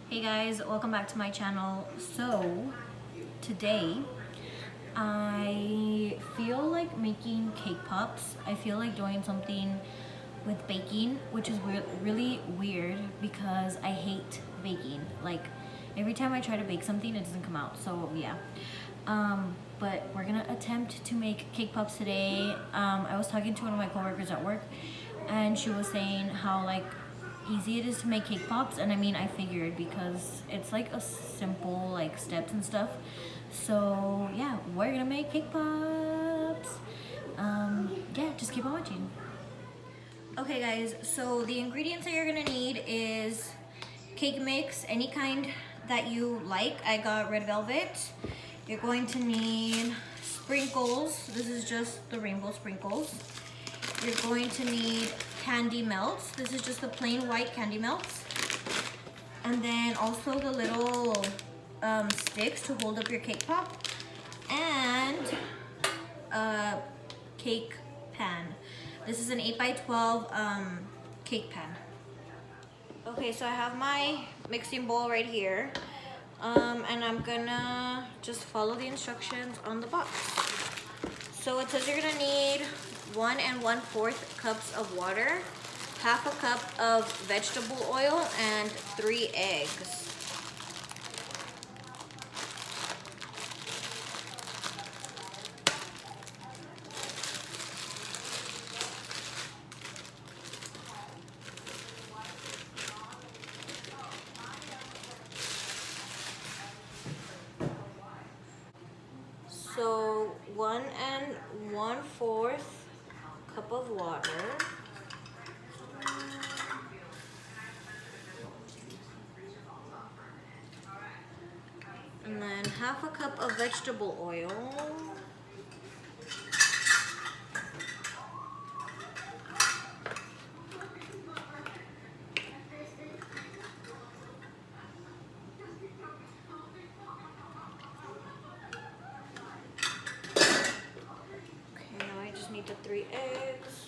Hey guys, welcome back to my channel. So today I feel like making cake pops. I feel like doing something with baking, which is really weird because I hate baking. Like every time I try to bake something, it doesn't come out. So yeah. But we're gonna attempt to make cake pops today. I was talking to one of my coworkers at work, and she was saying how like easy it is to make cake pops, and I mean I figured because it's like a simple like steps and stuff. So yeah, we're gonna make cake pops. Yeah, just keep on watching. Okay guys, so the ingredients that you're gonna need is cake mix, any kind that you like. I got red velvet. You're going to need sprinkles. This is just the rainbow sprinkles. You're going to need candy melts. This is just the plain white candy melts. And then also the little sticks to hold up your cake pop. And a cake pan. This is an 8x12 cake pan. Okay, so I have my mixing bowl right here. And I'm gonna just follow the instructions on the box. So it says you're gonna need 1 1/4 cups of water, half a cup of vegetable oil, and 3 eggs. So 1 1/4 cup of water. And then half a cup of vegetable oil. Okay, now I just need the 3 eggs.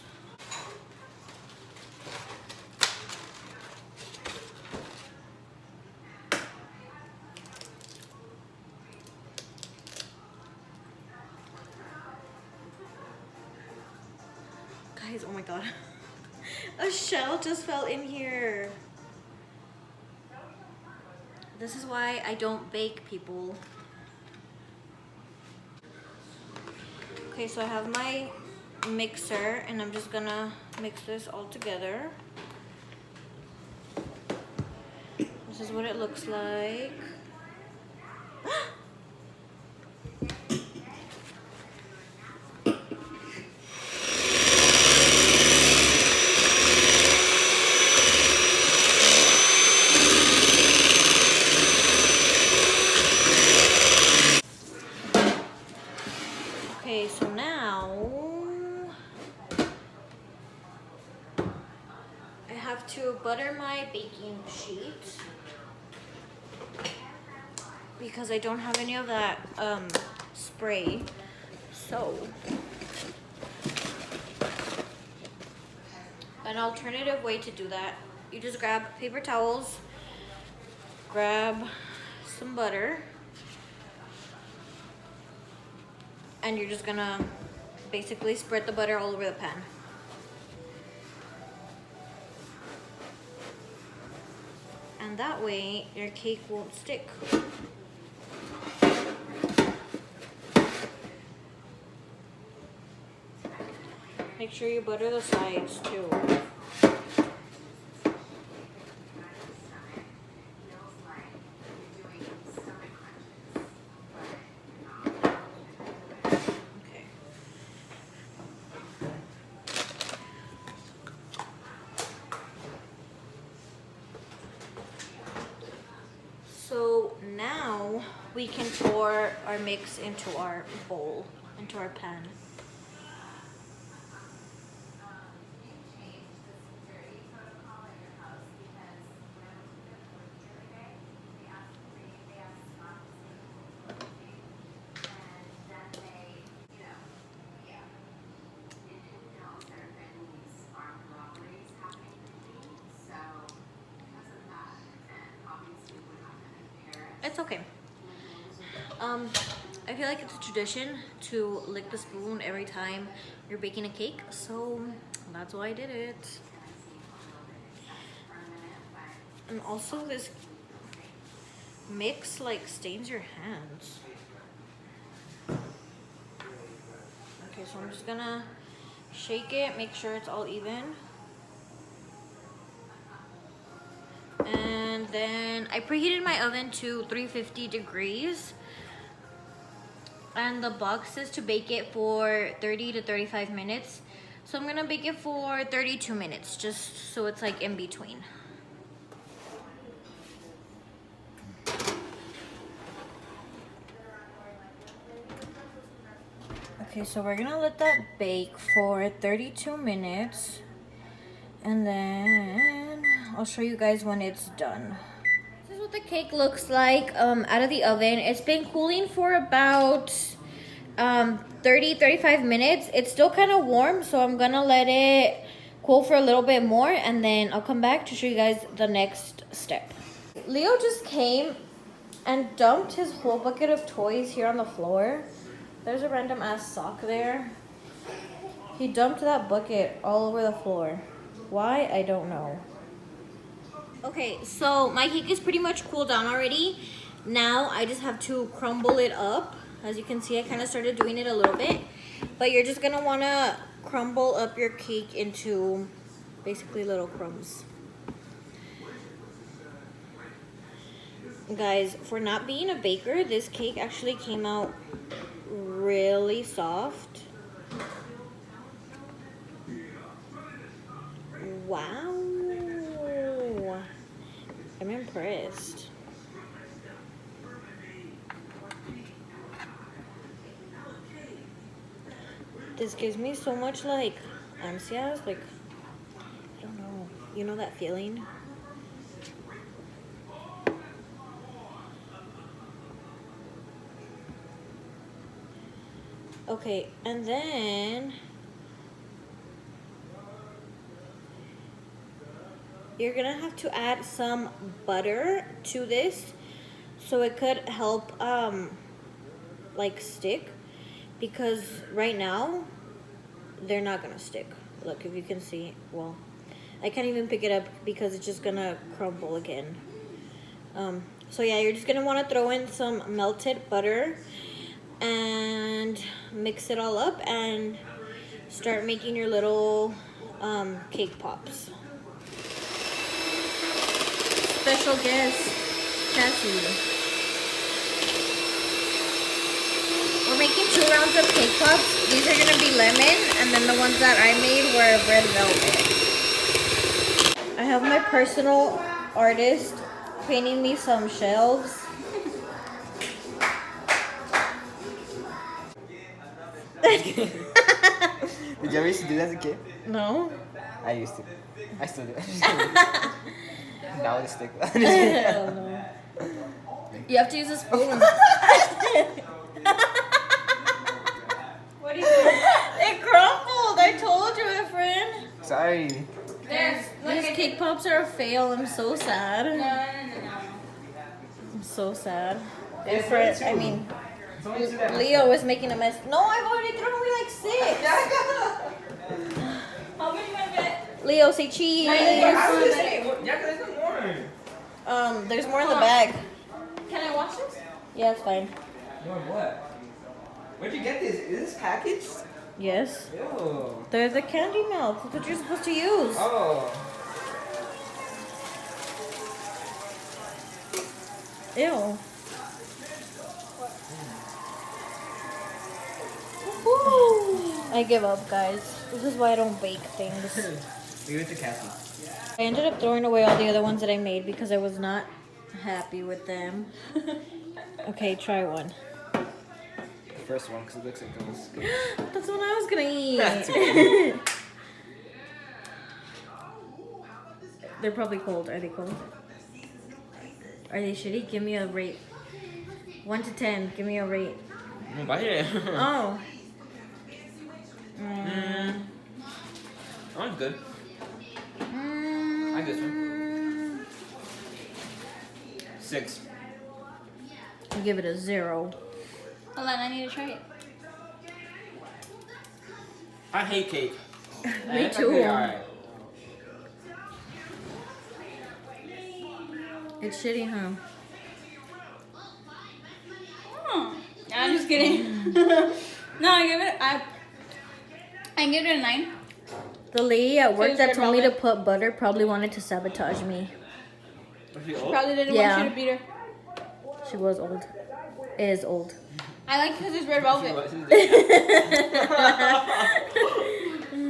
Guys, oh my god. A shell just fell in here. This is why I don't bake, people. Okay, so I have my mixer and I'm just gonna mix this all together. This is what it looks like. Okay, so now I have to butter my baking sheet because I don't have any of that spray. So an alternative way to do that, you just grab paper towels, grab some butter, and you're just gonna basically spread the butter all over the pan. And that way your cake won't stick. Make sure you butter the sides too. So now we can pour our mix into our bowl, into our pan. It's okay. I feel like it's a tradition to lick the spoon every time you're baking a cake, so that's why I did it. And also this mix like stains your hands. Okay, so I'm just gonna shake it, make sure it's all even. And then I preheated my oven to 350 degrees. And the box says to bake it for 30 to 35 minutes. So I'm gonna bake it for 32 minutes, just so it's like in between. Okay, so we're gonna let that bake for 32 minutes. And then I'll show you guys when it's done. This is what the cake looks like out of the oven. It's been cooling for about 30-35 minutes. It's still kind of warm, so I'm gonna let it cool for a little bit more, and then I'll come back to show you guys the next step. Leo just came and dumped his whole bucket of toys here on the floor. There's a random ass sock there. He dumped that bucket all over the floor. Why? I don't know. Okay, so my cake is pretty much cooled down already. Now I just have to crumble it up. As you can see, I kind of started doing it a little bit. But you're just gonna wanna crumble up your cake into basically little crumbs. Guys, for not being a baker, this cake actually came out really soft. Wow. I'm impressed. This gives me so much like ansias, like, I don't know. You know that feeling? Okay, and then you're gonna have to add some butter to this so it could help like stick, because right now they're not gonna stick. Look, if you can see, well, I can't even pick it up because it's just gonna crumble again. So yeah, you're just gonna want to throw in some melted butter and mix it all up and start making your little cake pops. Special guest, Cassie. We're making 2 rounds of cake pops. These are gonna be lemon, and then the ones that I made were red velvet. I have my personal artist painting me some shelves. Did you ever used to do that as a kid? No. I used to. I still do. Now it's stick. I don't know. You have to use a spoon. What are you doing? It crumbled. I told you, my friend. Sorry. These cake pops are a fail. I'm so sad. No. I'm so sad. I mean, Leo was making a mess. No, I've already thrown away like 6. How many you gonna get? Leo, say cheese. There's more in the bag. Can I wash this? Yeah, it's fine. More what? Where'd you get this? Is this packaged? Yes. Ew. There's a candy milk. That's what you're supposed to use. Oh. Ew. Woo. I give up, guys. This is why I don't bake things. Leave it to Cassie. I ended up throwing away all the other ones that I made because I was not happy with them. Okay, try one. The first one, because it looks like it was good. That's what I was gonna eat. That's okay. They're probably cold. Are they cold? Are they shitty? Give me a rate. 1 to 10. Give me a rate. Bite it. Oh. That one's good. I like this one. 6. I give it a 0. Hold on, I need to try it. I hate cake. Me too. Alright. It's shitty, huh? I'm just kidding. No, I give it a 9. The lady at work She's that red told me to velvet. put butter probably wanted to sabotage me. Was she old? Probably didn't Yeah. want you to beat her. She was old. Is old. I like because it's red velvet.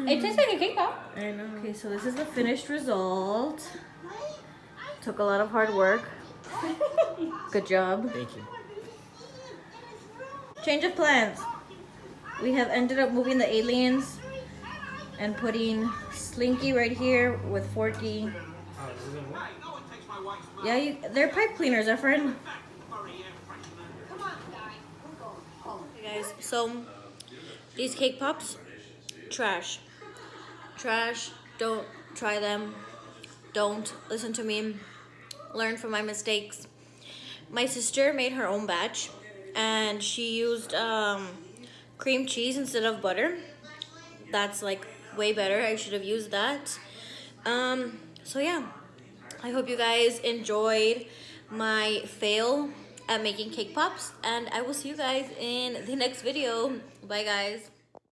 It tastes like a cake pop. I know. Okay, so this is the finished result. Took a lot of hard work. Good job. Thank you. Change of plans. We have ended up moving the aliens and putting Slinky right here with Forky. Yeah, they're pipe cleaners, our friend. Hey guys, so these cake pops, trash. Trash. Don't try them. Don't listen to me. Learn from my mistakes. My sister made her own batch and she used cream cheese instead of butter. That's like way better. I should have used that. So yeah, I hope you guys enjoyed my fail at making cake pops, and I will see you guys in the next video. Bye guys.